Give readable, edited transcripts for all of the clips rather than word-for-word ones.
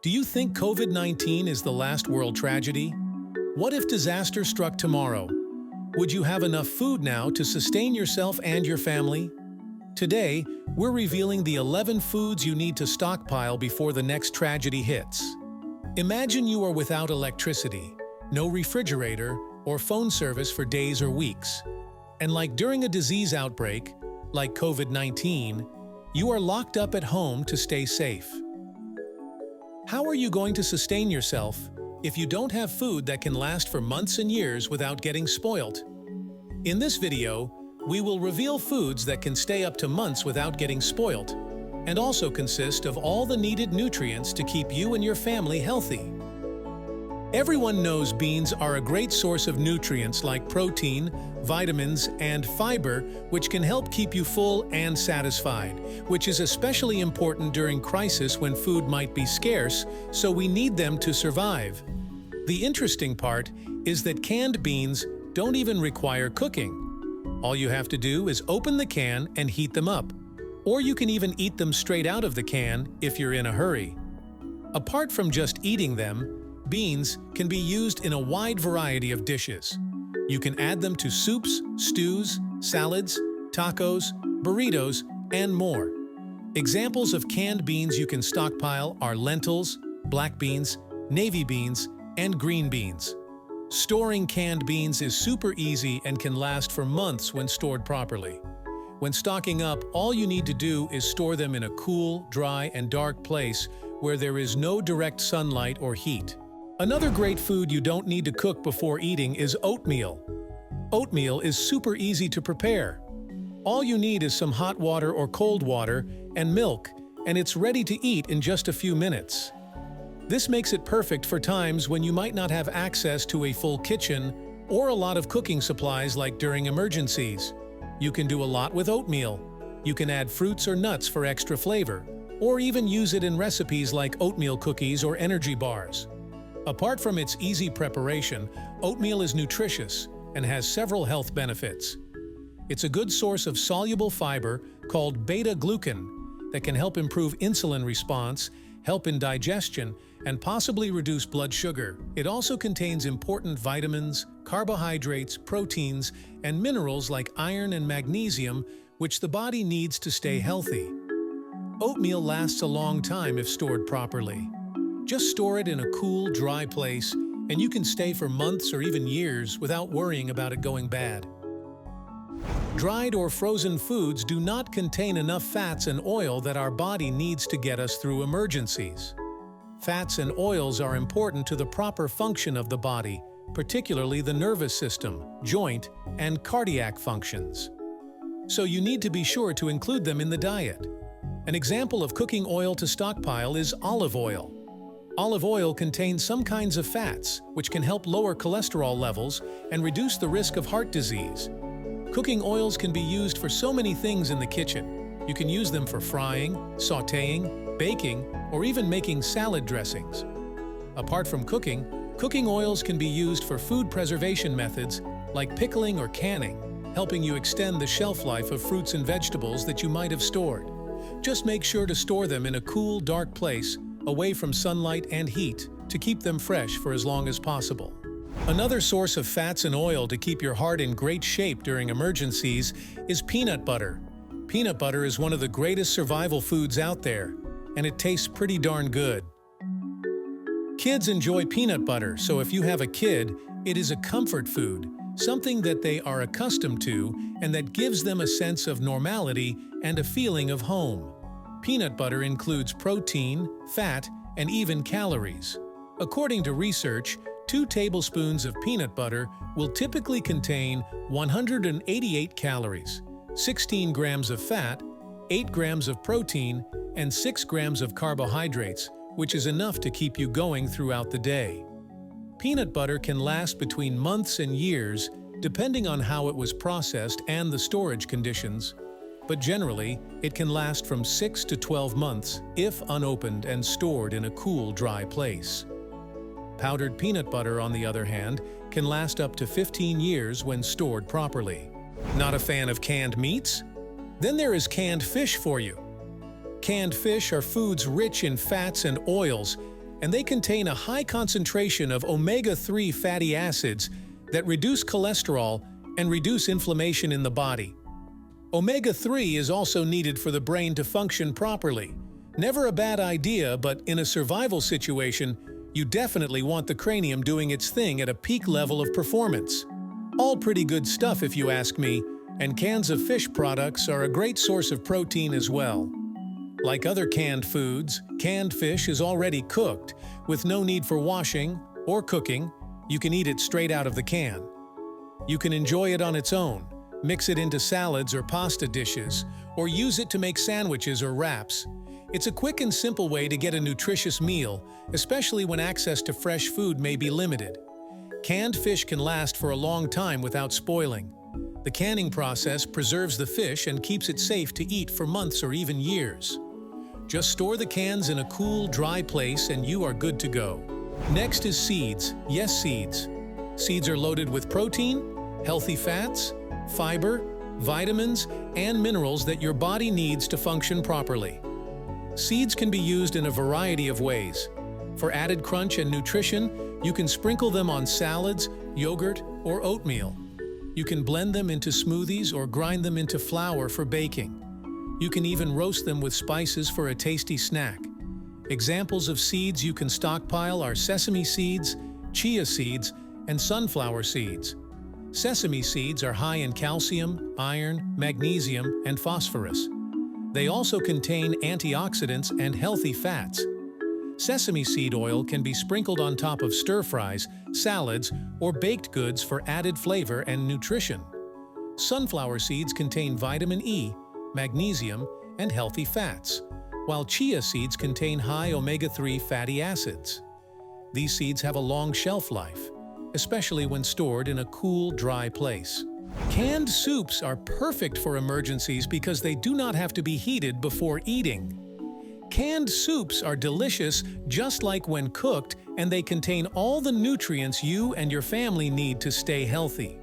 Do you think COVID-19 is the last world tragedy? What if disaster struck tomorrow? Would you have enough food now to sustain yourself and your family? Today, we're revealing the 11 foods you need to stockpile before the next tragedy hits. Imagine you are without electricity, no refrigerator or phone service for days or weeks. And like during a disease outbreak, like COVID-19, you are locked up at home to stay safe. How are you going to sustain yourself if you don't have food that can last for months and years without getting spoilt? In this video, we will reveal foods that can stay up to months without getting spoilt, and also consist of all the needed nutrients to keep you and your family healthy. Everyone knows beans are a great source of nutrients like protein, vitamins, and fiber, which can help keep you full and satisfied, which is especially important during crisis when food might be scarce, so we need them to survive. The interesting part is that canned beans don't even require cooking. All you have to do is open the can and heat them up. Or you can even eat them straight out of the can if you're in a hurry. Apart from just eating them, beans can be used in a wide variety of dishes. You can add them to soups, stews, salads, tacos, burritos, and more. Examples of canned beans you can stockpile are lentils, black beans, navy beans, and green beans. Storing canned beans is super easy and can last for months when stored properly. When stocking up, all you need to do is store them in a cool, dry, and dark place where there is no direct sunlight or heat. Another great food you don't need to cook before eating is oatmeal. Oatmeal is super easy to prepare. All you need is some hot water or cold water and milk, and it's ready to eat in just a few minutes. This makes it perfect for times when you might not have access to a full kitchen or a lot of cooking supplies like during emergencies. You can do a lot with oatmeal. You can add fruits or nuts for extra flavor, or even use it in recipes like oatmeal cookies or energy bars. Apart from its easy preparation, oatmeal is nutritious and has several health benefits. It's a good source of soluble fiber called beta-glucan that can help improve insulin response, help in digestion, and possibly reduce blood sugar. It also contains important vitamins, carbohydrates, proteins, and minerals like iron and magnesium, which the body needs to stay healthy. Oatmeal lasts a long time if stored properly. Just store it in a cool, dry place, and you can stay for months or even years without worrying about it going bad. Dried or frozen foods do not contain enough fats and oil that our body needs to get us through emergencies. Fats and oils are important to the proper function of the body, particularly the nervous system, joint, and cardiac functions. So you need to be sure to include them in the diet. An example of cooking oil to stockpile is olive oil. Olive oil contains some kinds of fats, which can help lower cholesterol levels and reduce the risk of heart disease. Cooking oils can be used for so many things in the kitchen. You can use them for frying, sautéing, baking, or even making salad dressings. Apart from cooking oils can be used for food preservation methods like pickling or canning, helping you extend the shelf life of fruits and vegetables that you might have stored. Just make sure to store them in a cool, dark place, away from sunlight and heat, to keep them fresh for as long as possible. Another source of fats and oil to keep your heart in great shape during emergencies is peanut butter. Peanut butter is one of the greatest survival foods out there, and it tastes pretty darn good. Kids enjoy peanut butter, so if you have a kid, it is a comfort food, something that they are accustomed to and that gives them a sense of normality and a feeling of home. Peanut butter includes protein, fat, and even calories. According to research, 2 tablespoons of peanut butter will typically contain 188 calories, 16 grams of fat, 8 grams of protein, and 6 grams of carbohydrates, which is enough to keep you going throughout the day. Peanut butter can last between months and years, depending on how it was processed and the storage conditions. But generally, it can last from 6 to 12 months if unopened and stored in a cool, dry place. Powdered peanut butter, on the other hand, can last up to 15 years when stored properly. Not a fan of canned meats? Then there is canned fish for you. Canned fish are foods rich in fats and oils, and they contain a high concentration of omega-3 fatty acids that reduce cholesterol and reduce inflammation in the body. Omega-3 is also needed for the brain to function properly. Never a bad idea, but in a survival situation, you definitely want the cranium doing its thing at a peak level of performance. All pretty good stuff if you ask me, and cans of fish products are a great source of protein as well. Like other canned foods, canned fish is already cooked, with no need for washing or cooking. You can eat it straight out of the can. You can enjoy it on its own, mix it into salads or pasta dishes, or use it to make sandwiches or wraps. It's a quick and simple way to get a nutritious meal, especially when access to fresh food may be limited. Canned fish can last for a long time without spoiling. The canning process preserves the fish and keeps it safe to eat for months or even years. Just store the cans in a cool, dry place and you are good to go. Next is seeds. Yes, seeds. Seeds are loaded with protein, healthy fats, fiber, vitamins, and minerals that your body needs to function properly. Seeds can be used in a variety of ways. For added crunch and nutrition, you can sprinkle them on salads, yogurt, or oatmeal. You can blend them into smoothies or grind them into flour for baking. You can even roast them with spices for a tasty snack. Examples of seeds you can stockpile are sesame seeds, chia seeds, and sunflower seeds. Sesame seeds are high in calcium, iron, magnesium, and phosphorus. They also contain antioxidants and healthy fats. Sesame seed oil can be sprinkled on top of stir-fries, salads, or baked goods for added flavor and nutrition. Sunflower seeds contain vitamin E, magnesium, and healthy fats, while chia seeds contain high omega-3 fatty acids. These seeds have a long shelf life, especially when stored in a cool, dry place. Canned soups are perfect for emergencies because they do not have to be heated before eating. Canned soups are delicious just like when cooked, and they contain all the nutrients you and your family need to stay healthy.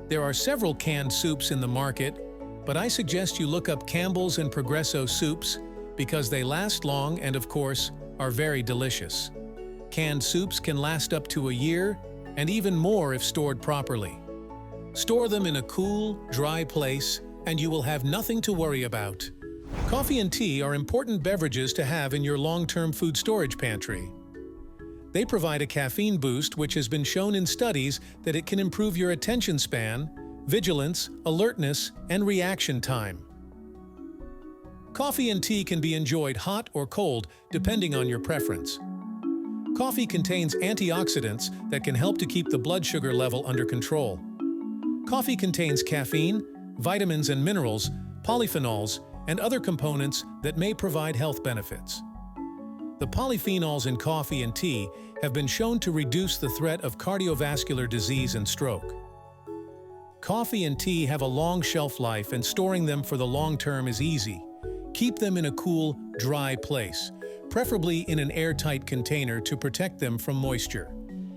There are several canned soups in the market, but I suggest you look up Campbell's and Progresso soups because they last long and, of course, are very delicious. Canned soups can last up to a year, and even more if stored properly. Store them in a cool, dry place, and you will have nothing to worry about. Coffee and tea are important beverages to have in your long-term food storage pantry. They provide a caffeine boost which has been shown in studies that it can improve your attention span, vigilance, alertness, and reaction time. Coffee and tea can be enjoyed hot or cold depending on your preference. Coffee contains antioxidants that can help to keep the blood sugar level under control. Coffee contains caffeine, vitamins and minerals, polyphenols, and other components that may provide health benefits. The polyphenols in coffee and tea have been shown to reduce the threat of cardiovascular disease and stroke. Coffee and tea have a long shelf life, and storing them for the long term is easy. Keep them in a cool, dry place, preferably in an airtight container to protect them from moisture.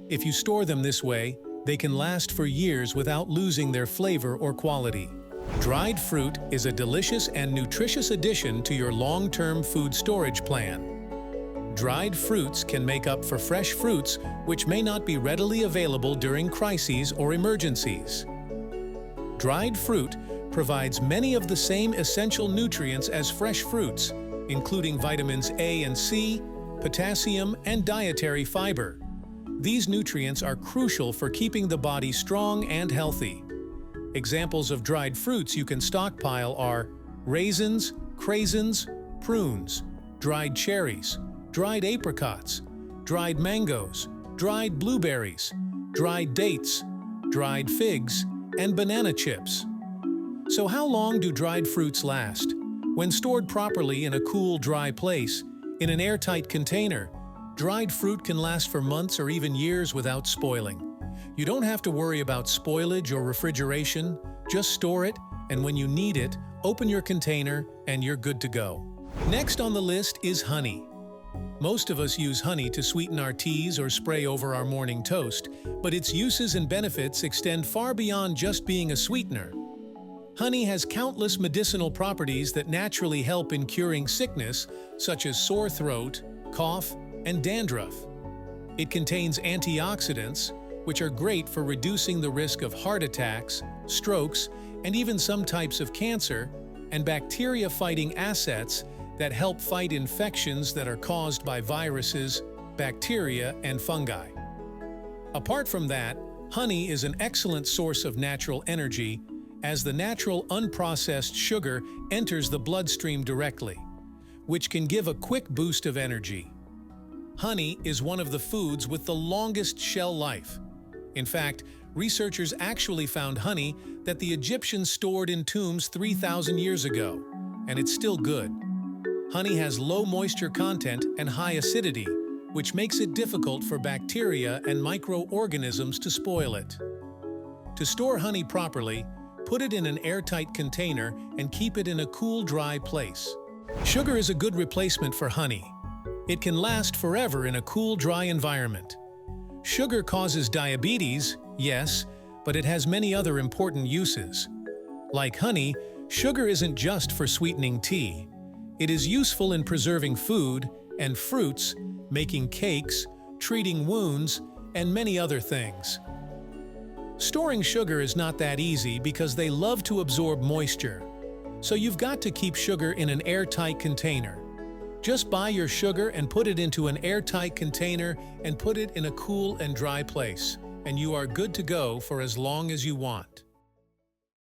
If you store them this way, they can last for years without losing their flavor or quality. Dried fruit is a delicious and nutritious addition to your long-term food storage plan. Dried fruits can make up for fresh fruits which may not be readily available during crises or emergencies. Dried fruit provides many of the same essential nutrients as fresh fruits, including vitamins A and C, potassium, and dietary fiber. These nutrients are crucial for keeping the body strong and healthy. Examples of dried fruits you can stockpile are raisins, craisins, prunes, dried cherries, dried apricots, dried mangoes, dried blueberries, dried dates, dried figs, and banana chips. So how long do dried fruits last? When stored properly in a cool, dry place, in an airtight container, dried fruit can last for months or even years without spoiling. You don't have to worry about spoilage or refrigeration. Just store it, and when you need it, open your container and you're good to go. Next on the list is honey. Most of us use honey to sweeten our teas or spray over our morning toast, but its uses and benefits extend far beyond just being a sweetener. Honey has countless medicinal properties that naturally help in curing sickness, such as sore throat, cough, and dandruff. It contains antioxidants, which are great for reducing the risk of heart attacks, strokes, and even some types of cancer, and bacteria-fighting assets that help fight infections that are caused by viruses, bacteria, and fungi. Apart from that, honey is an excellent source of natural energy, as the natural unprocessed sugar enters the bloodstream directly, which can give a quick boost of energy. Honey is one of the foods with the longest shell life. In fact, researchers actually found honey that the Egyptians stored in tombs 3,000 years ago, and it's still good. Honey has low moisture content and high acidity, which makes it difficult for bacteria and microorganisms to spoil it. To store honey properly, put it in an airtight container and keep it in a cool, dry place. Sugar is a good replacement for honey. It can last forever in a cool, dry environment. Sugar causes diabetes, yes, but it has many other important uses. Like honey, sugar isn't just for sweetening tea. It is useful in preserving food and fruits, making cakes, treating wounds, and many other things. Storing sugar is not that easy because they love to absorb moisture, so you've got to keep sugar in an airtight container. Just buy your sugar and put it into an airtight container and put it in a cool and dry place, and you are good to go for as long as you want.